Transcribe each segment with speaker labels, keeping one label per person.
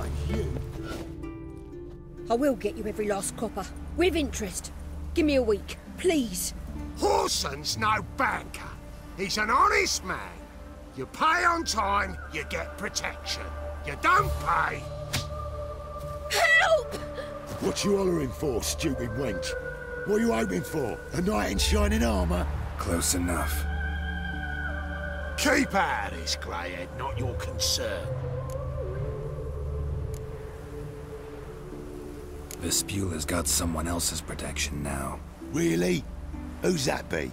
Speaker 1: claims you.
Speaker 2: I will get you every last copper, with interest. Give me a week, please.
Speaker 3: Horson's no banker. He's an honest man. You pay on time, you get protection. You don't pay...
Speaker 2: Help!
Speaker 1: What you hollering for, stupid wench? What are you hoping for? A knight in shining armour?
Speaker 4: Close enough.
Speaker 3: Keep out of this, greyhead, not your concern.
Speaker 4: Vespula's got someone else's protection now.
Speaker 1: Really? Who's that be?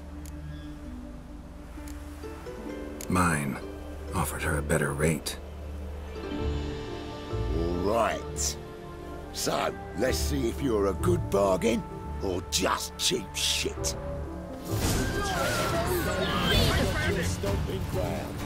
Speaker 4: Mine. Offered her a better rate.
Speaker 1: All right. So, let's see if you're a good bargain or just cheap shit. Stomping ground.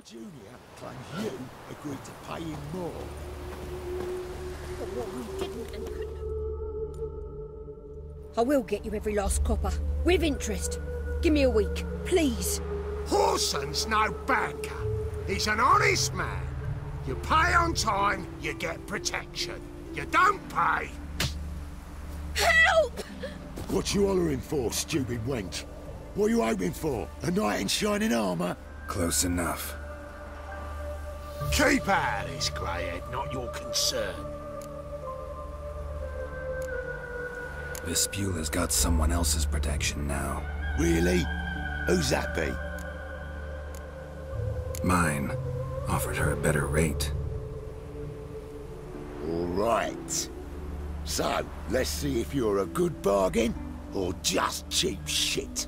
Speaker 1: Junior claims you agreed to pay him more.
Speaker 2: But what we didn't and couldn't... I will get you every last copper, with interest. Give me a week, please.
Speaker 3: Horson's no banker. He's an honest man. You pay on time, you get protection. You don't pay...
Speaker 2: Help!
Speaker 1: What you hollering for, stupid wench? What are you hoping for? A knight in shining armour?
Speaker 4: Close enough.
Speaker 3: Keep out of this, greyhead, not your concern.
Speaker 4: Vespula's got someone else's protection now.
Speaker 1: Really? Who's that be?
Speaker 4: Mine. Offered her a better rate.
Speaker 1: All right. So, let's see if you're a good bargain or just cheap shit.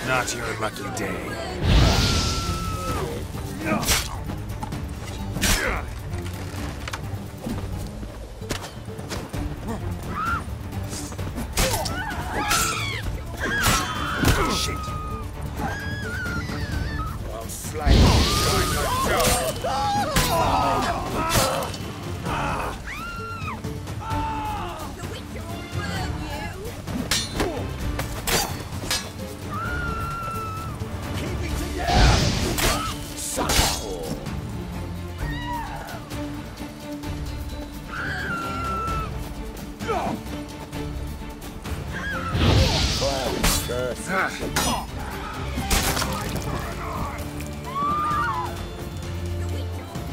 Speaker 4: Not your lucky day. Shit. I'll slay you.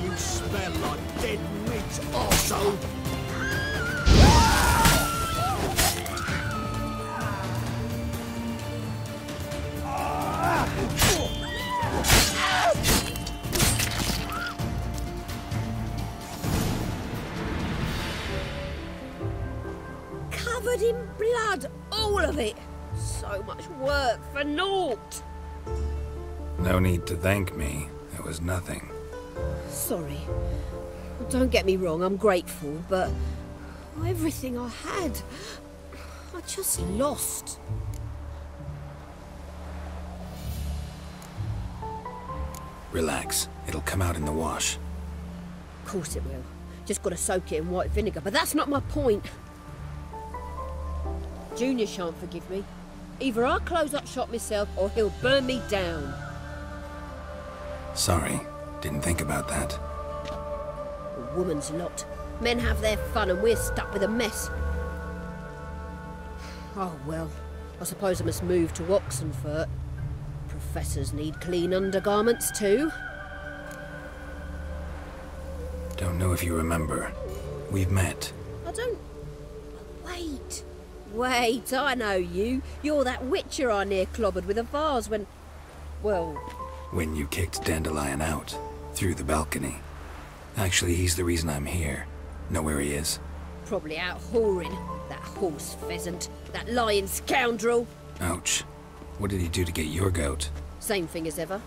Speaker 3: You smell like dead meat, arsehole.
Speaker 2: Covered in blood, all of it. So much work for naught.
Speaker 4: No need to thank me. It was nothing.
Speaker 2: Sorry. Don't get me wrong, I'm grateful, but everything I had, I just lost.
Speaker 4: Relax. It'll come out in the wash.
Speaker 2: Of course it will. Just gotta soak it in white vinegar, but that's not my point. Junior shan't forgive me. Either I close up shop myself or he'll burn me down.
Speaker 4: Sorry, didn't think about that.
Speaker 2: A woman's lot. Men have their fun and we're stuck with a mess. Oh well, I suppose I must move to Oxenfurt. Professors need clean undergarments too.
Speaker 4: Don't know if you remember. We've met.
Speaker 2: I don't... Wait, I know you. You're that witcher I near clobbered with a vase when... Well...
Speaker 4: When you kicked Dandelion out, through the balcony. Actually, he's the reason I'm here. Know where he is?
Speaker 2: Probably out whoring. That horse pheasant. That lying scoundrel.
Speaker 4: Ouch. What did he do to get your goat?
Speaker 2: Same thing as ever.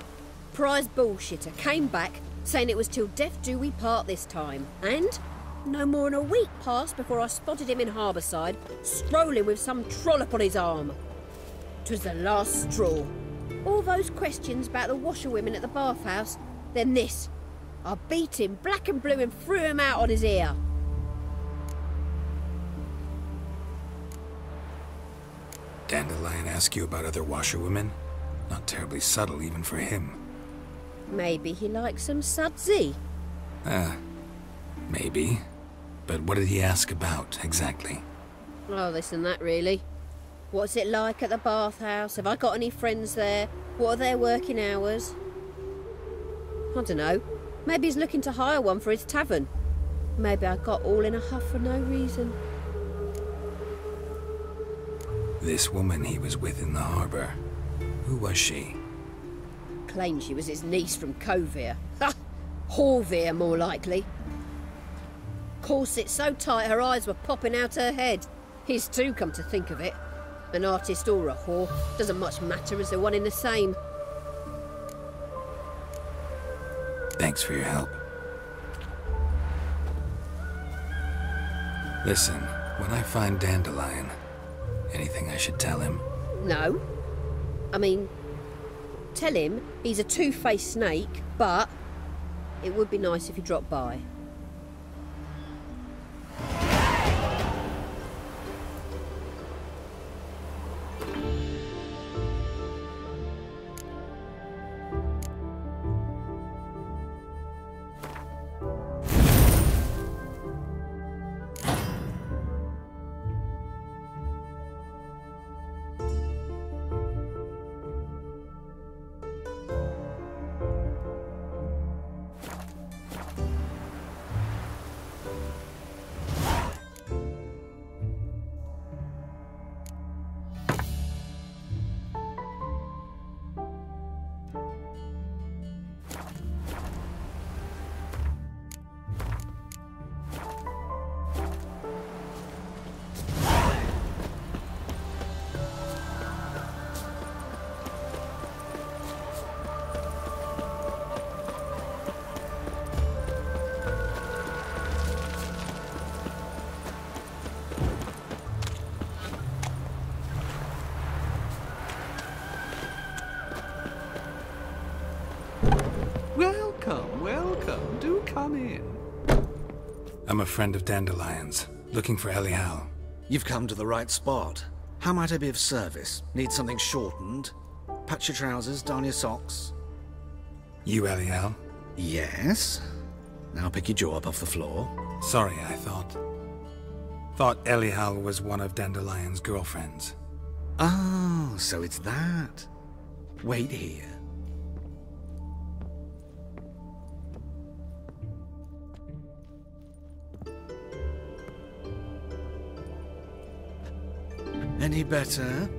Speaker 2: Prize bullshitter came back, saying it was till death do we part this time. And... no more than a week passed before I spotted him in Harbourside, strolling with some trollop on his arm. 'Twas the last straw. All those questions about the washerwomen at the bathhouse, then this. I beat him black and blue and threw him out on his ear.
Speaker 4: Dandelion ask you about other washerwomen? Not terribly subtle even for him.
Speaker 2: Maybe he likes some sudsy.
Speaker 4: Maybe. But what did he ask about, exactly?
Speaker 2: Oh, this and that, really. What's it like at the bathhouse? Have I got any friends there? What are their working hours? I don't know. Maybe he's looking to hire one for his tavern. Maybe I got all in a huff for no reason.
Speaker 4: This woman he was with in the harbour. Who was she?
Speaker 2: Claimed she was his niece from Kovir. Ha! Horvir, more likely. Corset so tight her eyes were popping out her head. His too, come to think of it. An artist or a whore, doesn't much matter as they're one in the same.
Speaker 4: Thanks for your help. Listen, when I find Dandelion, anything I should tell him?
Speaker 2: No. I mean, tell him he's a two-faced snake, but it would be nice if he dropped by.
Speaker 5: Welcome. Do come in.
Speaker 4: I'm a friend of Dandelion's, looking for Elial.
Speaker 5: You've come to the right spot. How might I be of service? Need something shortened? Patch your trousers, darn your socks.
Speaker 4: You Elial?
Speaker 5: Yes. Now pick your jaw up off the floor.
Speaker 4: Sorry, I thought Elial was one of Dandelion's girlfriends.
Speaker 5: Oh, so it's that. Wait here. Any better?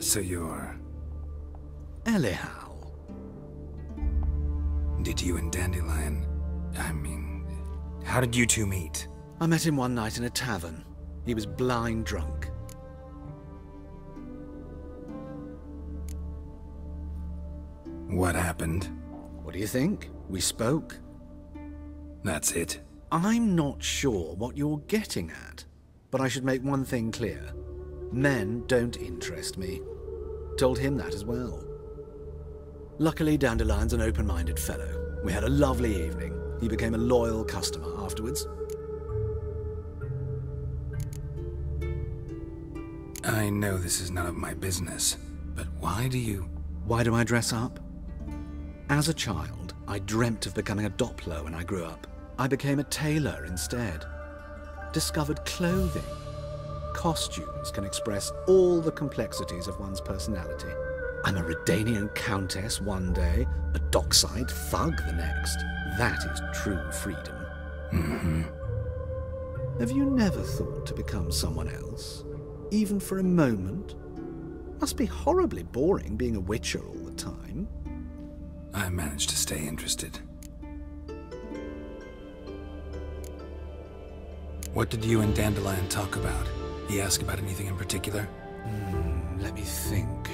Speaker 4: So you're...
Speaker 5: Elial.
Speaker 4: Did you and Dandelion... I mean... How did you two meet?
Speaker 5: I met him one night in a tavern. He was blind drunk.
Speaker 4: What happened?
Speaker 5: What do you think? We spoke.
Speaker 4: That's it.
Speaker 5: I'm not sure what you're getting at, but I should make one thing clear. Men don't interest me. Told him that as well. Luckily, Dandelion's an open-minded fellow. We had a lovely evening. He became a loyal customer afterwards.
Speaker 4: I know this is none of my business, but why do you...
Speaker 5: Why do I dress up? As a child, I dreamt of becoming a Doppler when I grew up. I became a tailor instead. Discovered clothing. Costumes can express all the complexities of one's personality. I'm a Redanian countess one day, a dockside thug the next. That is true freedom.
Speaker 4: Mm-hmm.
Speaker 5: Have you never thought to become someone else? Even for a moment? Must be horribly boring being a witcher all the time.
Speaker 4: I managed to stay interested. What did you and Dandelion talk about? He asked about anything in particular?
Speaker 5: Let me think.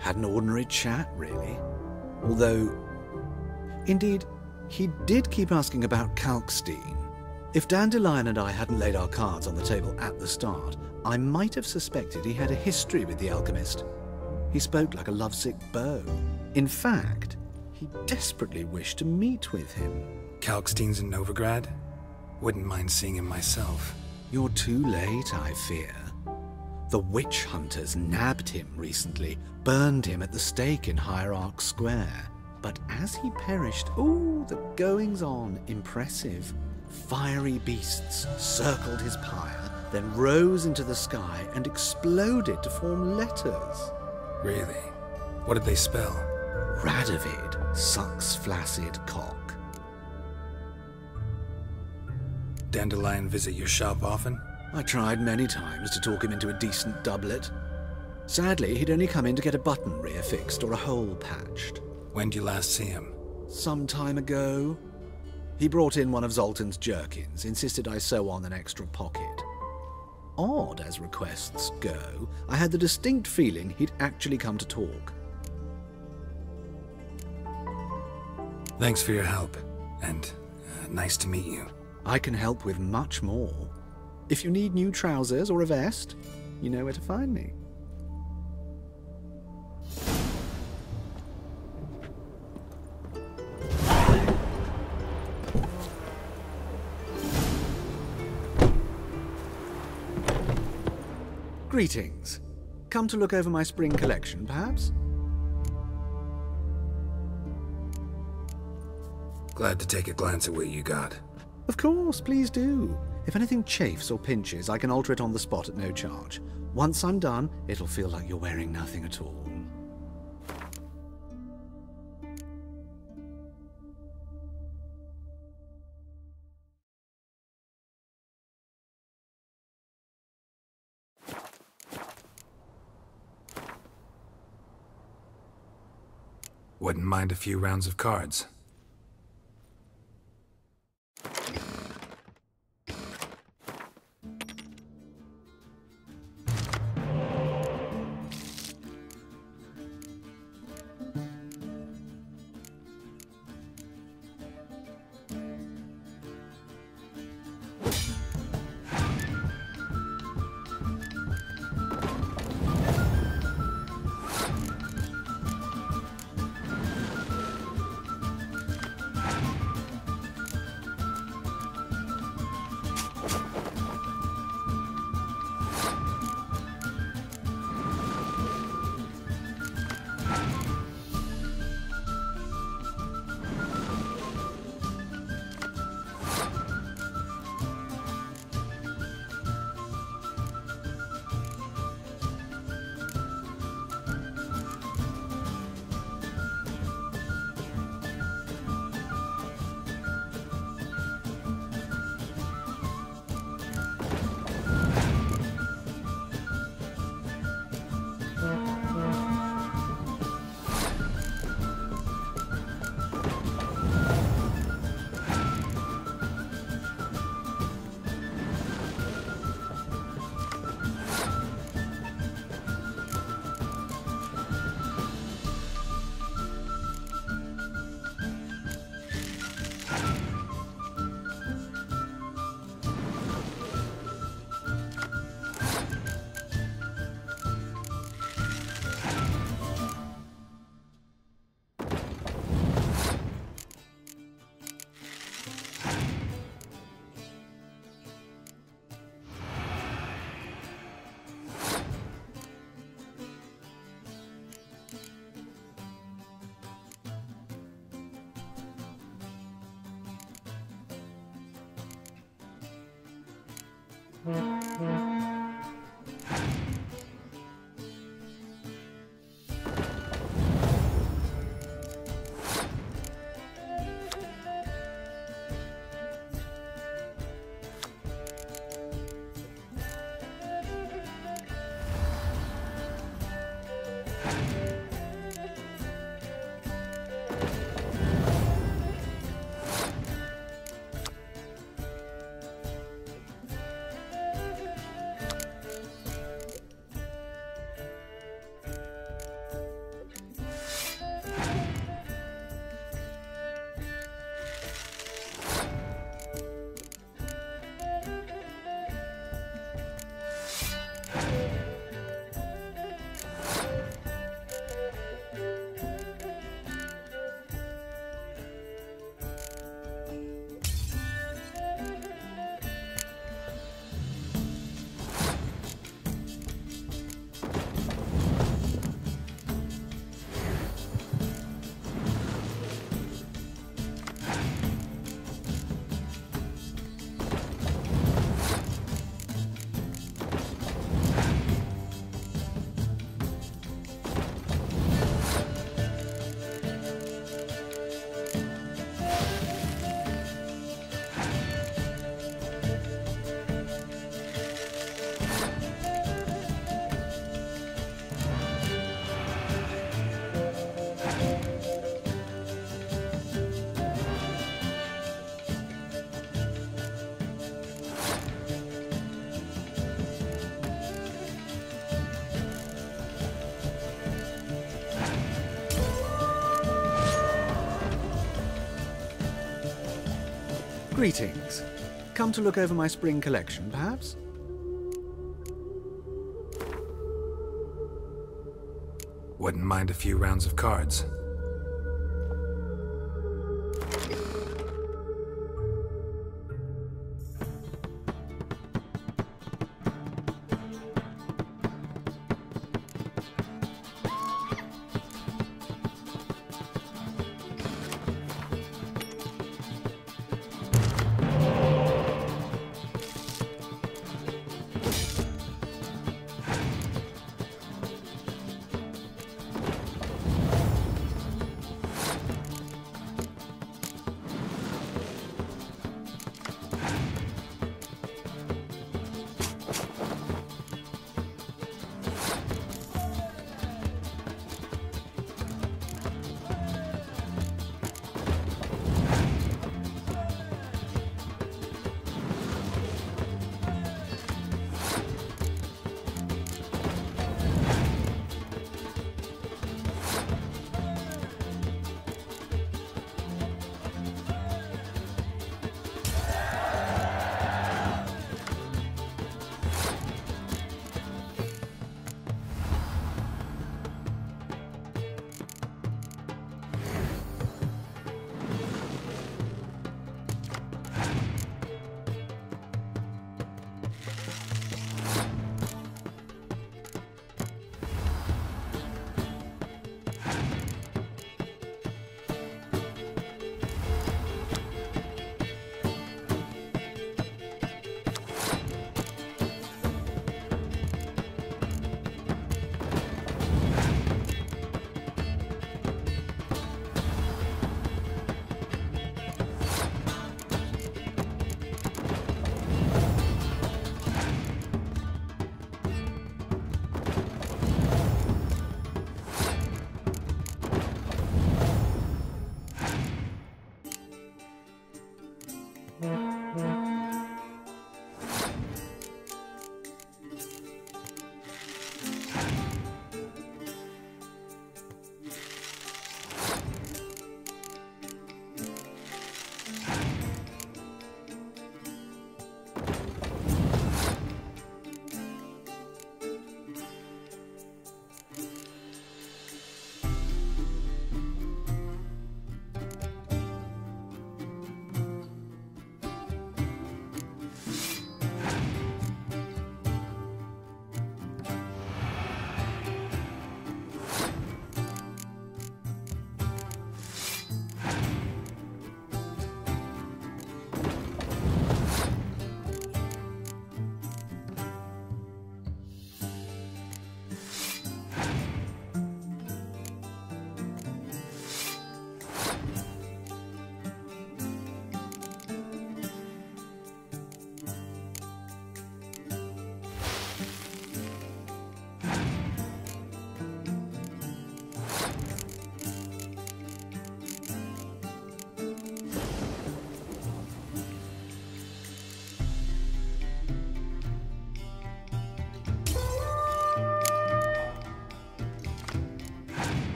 Speaker 5: Had an ordinary chat, really. Although, indeed, he did keep asking about Kalkstein. If Dandelion and I hadn't laid our cards on the table at the start, I might have suspected he had a history with the alchemist. He spoke like a lovesick beau. In fact, he desperately wished to meet with him.
Speaker 4: Kalkstein's in Novigrad? Wouldn't mind seeing him myself.
Speaker 5: You're too late, I fear. The witch hunters nabbed him recently, burned him at the stake in Hierarch Square. But as he perished, ooh, the goings-on, impressive. Fiery beasts circled his pyre, then rose into the sky and exploded to form letters.
Speaker 4: Really? What did they spell?
Speaker 5: Radovid sucks flaccid cock.
Speaker 4: Dandelion visit your shop often?
Speaker 5: I tried many times to talk him into a decent doublet. Sadly, he'd only come in to get a button reaffixed or a hole patched.
Speaker 4: When did you last see him?
Speaker 5: Some time ago. He brought in one of Zoltan's jerkins, insisted I sew on an extra pocket. Odd as requests go, I had the distinct feeling he'd actually come to talk.
Speaker 4: Thanks for your help, and nice to meet you.
Speaker 5: I can help with much more. If you need new trousers or a vest, you know where to find me. Greetings. Come to look over my spring collection, perhaps?
Speaker 4: Glad to take a glance at what you got.
Speaker 5: Of course, please do. If anything chafes or pinches, I can alter it on the spot at no charge. Once I'm done, it'll feel like you're wearing nothing at all.
Speaker 4: Wouldn't mind a few rounds of cards.
Speaker 5: Greetings. Come to look over my spring collection, perhaps?
Speaker 4: Wouldn't mind a few rounds of cards.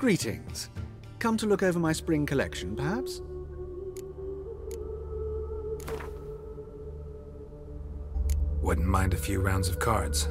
Speaker 5: Greetings. Come to look over my spring collection, perhaps?
Speaker 4: Wouldn't mind a few rounds of cards.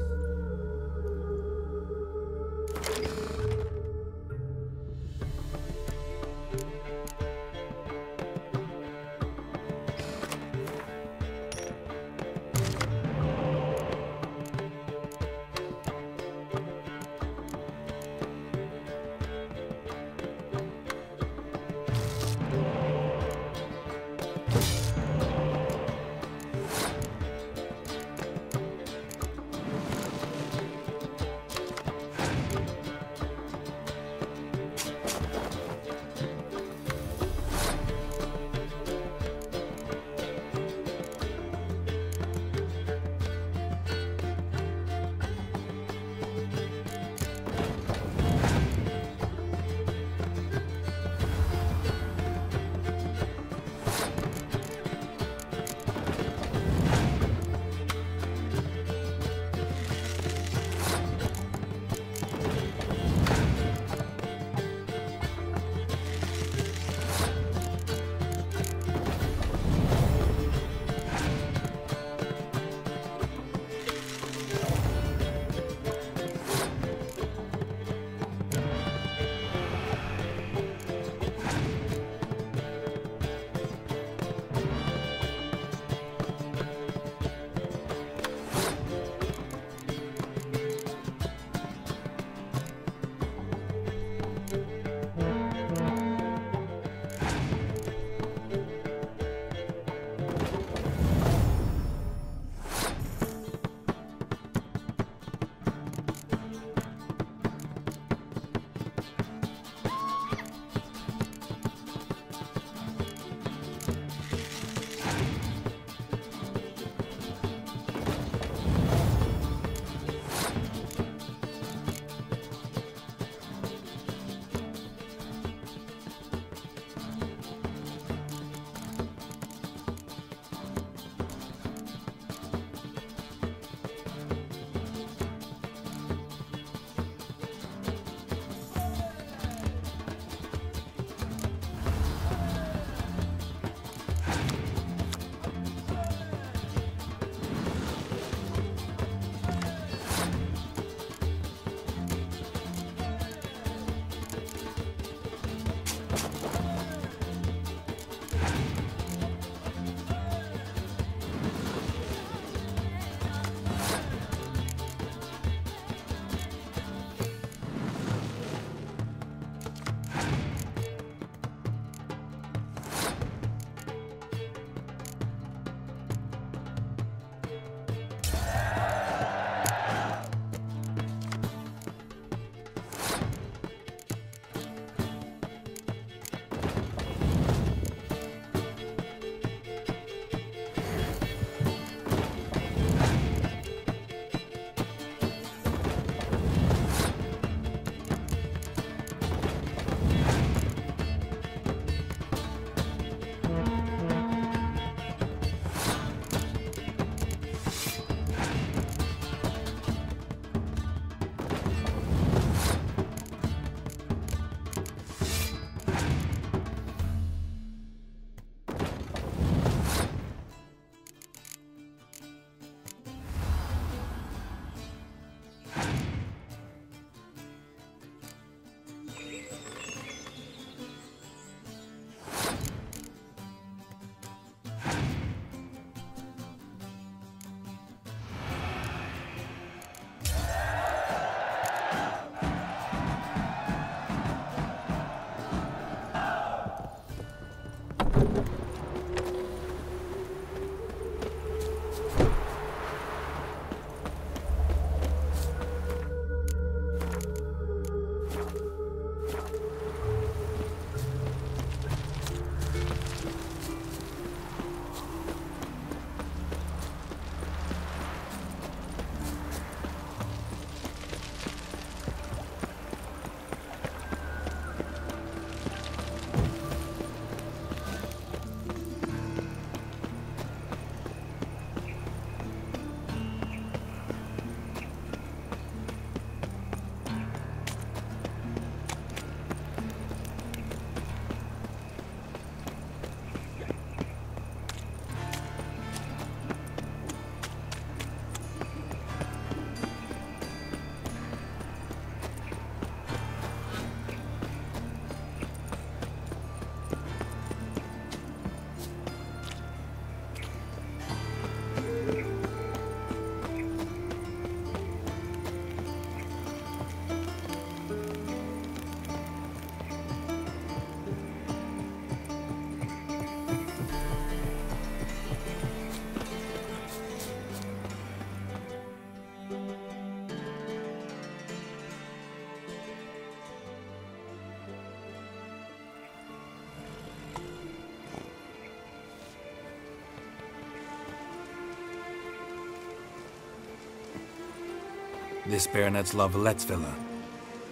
Speaker 4: This Baronet's La Valette's villa.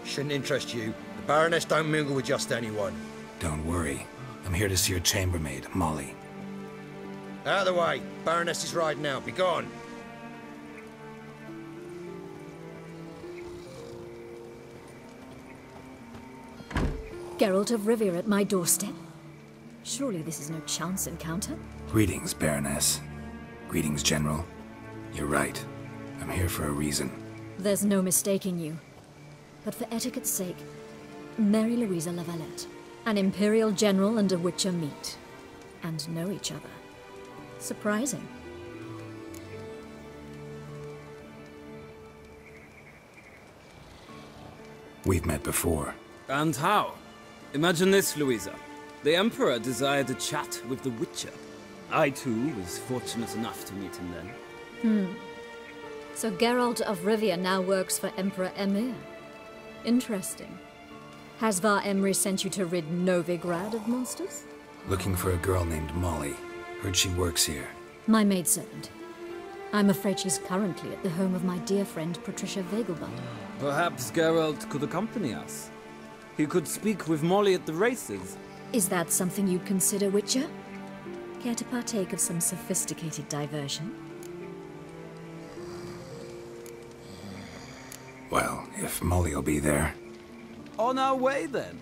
Speaker 6: Shouldn't interest you. The Baroness don't mingle with just anyone.
Speaker 4: Don't worry. I'm here to see your chambermaid, Molly.
Speaker 6: Out of the way. Baroness is riding out. Be gone.
Speaker 7: Geralt of Rivia at my doorstep? Surely this is no chance encounter?
Speaker 4: Greetings, Baroness. Greetings, General. You're right. I'm here for a reason.
Speaker 7: There's no mistaking you. But for etiquette's sake, Mary Louisa La Valette. An Imperial General and a Witcher meet. And know each other. Surprising.
Speaker 4: We've met before.
Speaker 8: And how? Imagine this, Louisa. The Emperor desired a chat with the Witcher. I, too, was fortunate enough to meet him then.
Speaker 7: So Geralt of Rivia now works for Emperor Emir. Interesting. Has Var Emry sent you to rid Novigrad of monsters?
Speaker 4: Looking for a girl named Molly. Heard she works here.
Speaker 7: My maidservant. I'm afraid she's currently at the home of my dear friend Patricia Vegelbud.
Speaker 8: Perhaps Geralt could accompany us. He could speak with Molly at the races.
Speaker 7: Is that something you'd consider, Witcher? Care to partake of some sophisticated diversion?
Speaker 4: Well, if Molly'll be there.
Speaker 8: On our way, then.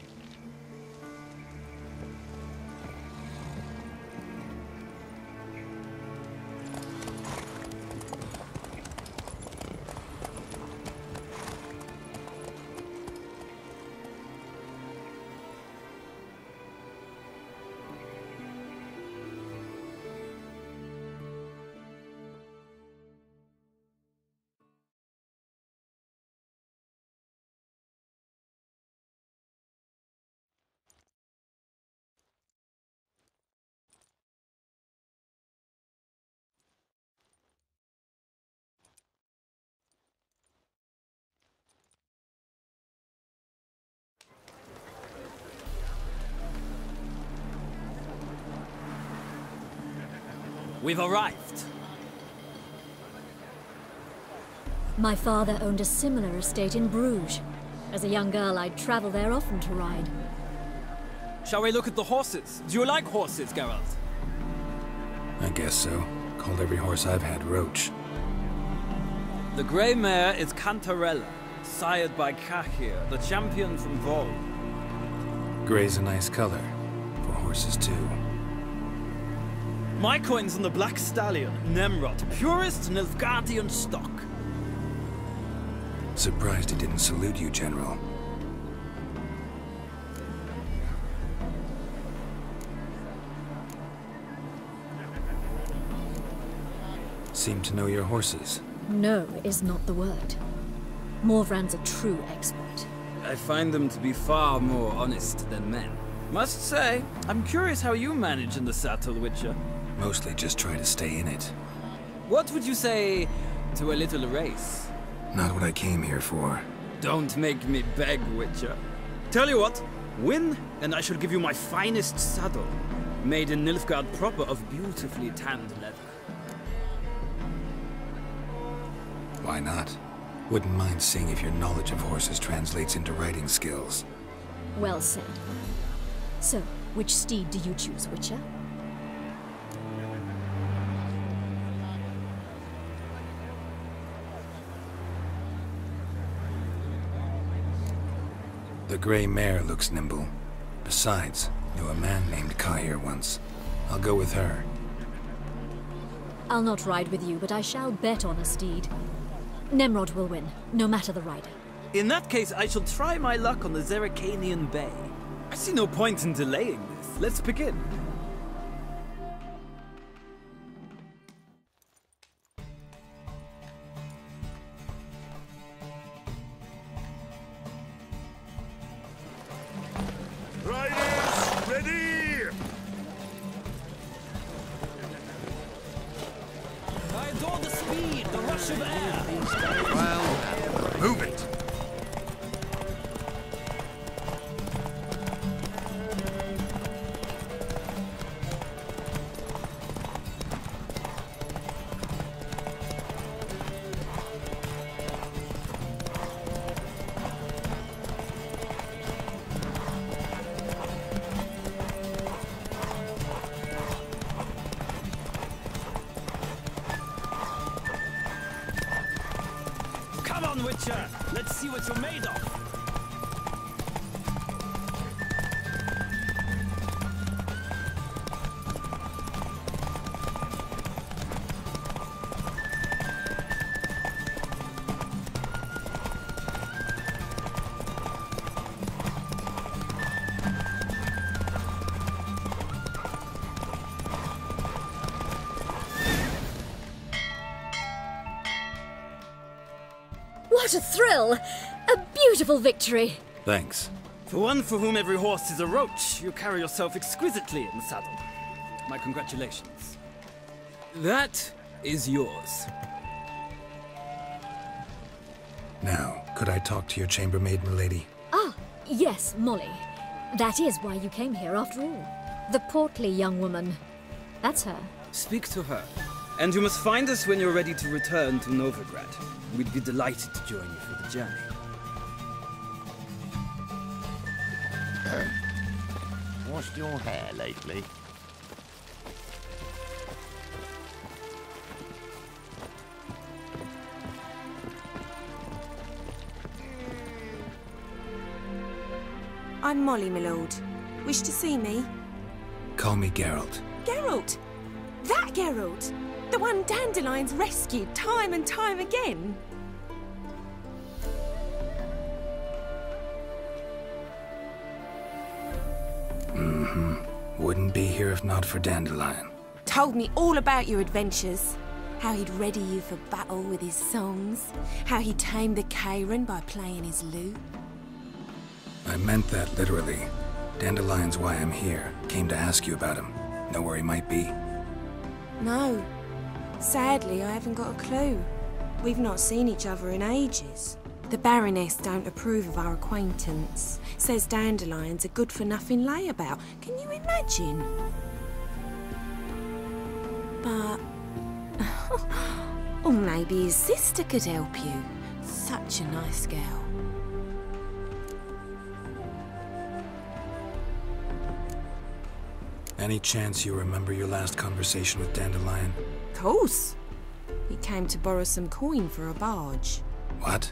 Speaker 8: We've arrived.
Speaker 7: My father owned a similar estate in Bruges. As a young girl, I'd travel there often to ride.
Speaker 8: Shall we look at the horses? Do you like horses, Geralt?
Speaker 4: I guess so. Called every horse I've had Roach.
Speaker 8: The grey mare is Cantarella, sired by Cahir, the champion from Vol.
Speaker 4: Gray's a nice color. For horses, too.
Speaker 8: My coin's on the Black Stallion, Nemrod, purest Nilfgaardian stock.
Speaker 4: Surprised he didn't salute you, General. Seem to know your horses.
Speaker 7: No is not the word. Morvran's a true expert.
Speaker 8: I find them to be far more honest than men. Must say, I'm curious how you manage in the saddle, Witcher.
Speaker 4: Mostly just try to stay in it.
Speaker 8: What would you say to a little race?
Speaker 4: Not what I came here for.
Speaker 8: Don't make me beg, Witcher. Tell you what, win, and I shall give you my finest saddle, made in Nilfgaard proper of beautifully tanned leather.
Speaker 4: Why not? Wouldn't mind seeing if your knowledge of horses translates into riding skills.
Speaker 7: Well said. So, which steed do you choose, Witcher?
Speaker 4: The gray mare looks nimble. Besides, knew a man named Cahir once. I'll go with her.
Speaker 7: I'll not ride with you, but I shall bet on a steed. Nemrod will win, no matter the rider.
Speaker 8: In that case, I shall try my luck on the Zerrikanian Bay. I see no point in delaying this. Let's begin.
Speaker 3: Riders, ready!
Speaker 8: I adore the speed, the rush of air.
Speaker 3: Well, move it.
Speaker 8: on, Witcher! Let's see what you're made of!
Speaker 7: What a thrill! A beautiful victory!
Speaker 4: Thanks.
Speaker 8: For one for whom every horse is a roach, you carry yourself exquisitely in the saddle. My congratulations. That is yours.
Speaker 4: Now, could I talk to your chambermaid, milady?
Speaker 7: Ah, yes, Molly. That is why you came here after all. The portly young woman. That's her.
Speaker 8: Speak to her. And you must find us when you're ready to return to Novigrad. We'd be delighted to join you for the journey.
Speaker 1: Washed your hair lately?
Speaker 9: I'm Molly, my lord. Wish to see me?
Speaker 4: Call me Geralt.
Speaker 9: Geralt! That Geralt! The one Dandelion's rescued time and time again!
Speaker 4: Wouldn't be here if not for Dandelion.
Speaker 9: Told me all about your adventures. How he'd ready you for battle with his songs. How he tamed the Kairan by playing his lute.
Speaker 4: I meant that literally. Dandelion's why I'm here. Came to ask you about him. Know where he might be?
Speaker 9: No. Sadly, I haven't got a clue. We've not seen each other in ages. The Baroness don't approve of our acquaintance. Says Dandelion's a good-for-nothing layabout. Can you imagine? But... or maybe his sister could help you. Such a nice girl.
Speaker 4: Any chance you remember your last conversation with Dandelion?
Speaker 9: Course. He came to borrow some coin for a barge.
Speaker 4: What?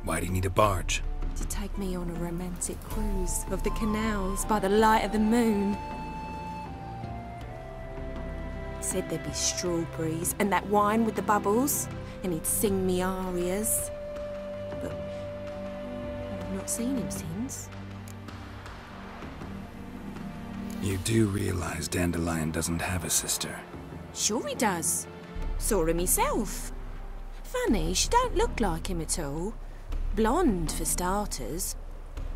Speaker 4: Why do you need a barge?
Speaker 9: To take me on a romantic cruise of the canals by the light of the moon. He said there'd be strawberries and that wine with the bubbles, and he'd sing me arias. But I've not seen him since.
Speaker 4: You do realize Dandelion doesn't have a sister?
Speaker 9: Sure he does. Saw him myself. Funny, she don't look like him at all. Blonde, for starters.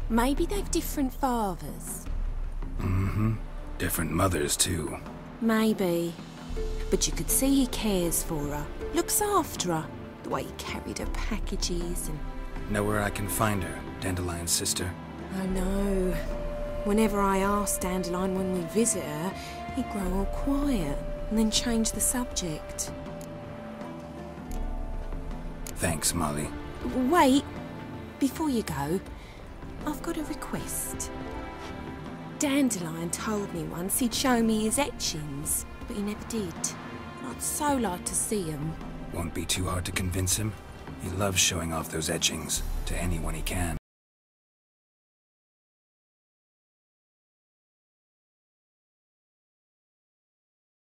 Speaker 9: Maybe they've different fathers.
Speaker 4: Different mothers, too.
Speaker 9: Maybe. But you could see he cares for her. Looks after her. The way he carried her packages and...
Speaker 4: Know where I can find her, Dandelion's sister?
Speaker 9: I know. Whenever I asked Dandelion when we visit her, he'd grow all quiet and then change the subject.
Speaker 4: Thanks, Molly.
Speaker 9: Wait. Before you go, I've got a request. Dandelion told me once he'd show me his etchings, but he never did. I'd so like to see them.
Speaker 4: Won't be too hard to convince him. He loves showing off those etchings to anyone he can.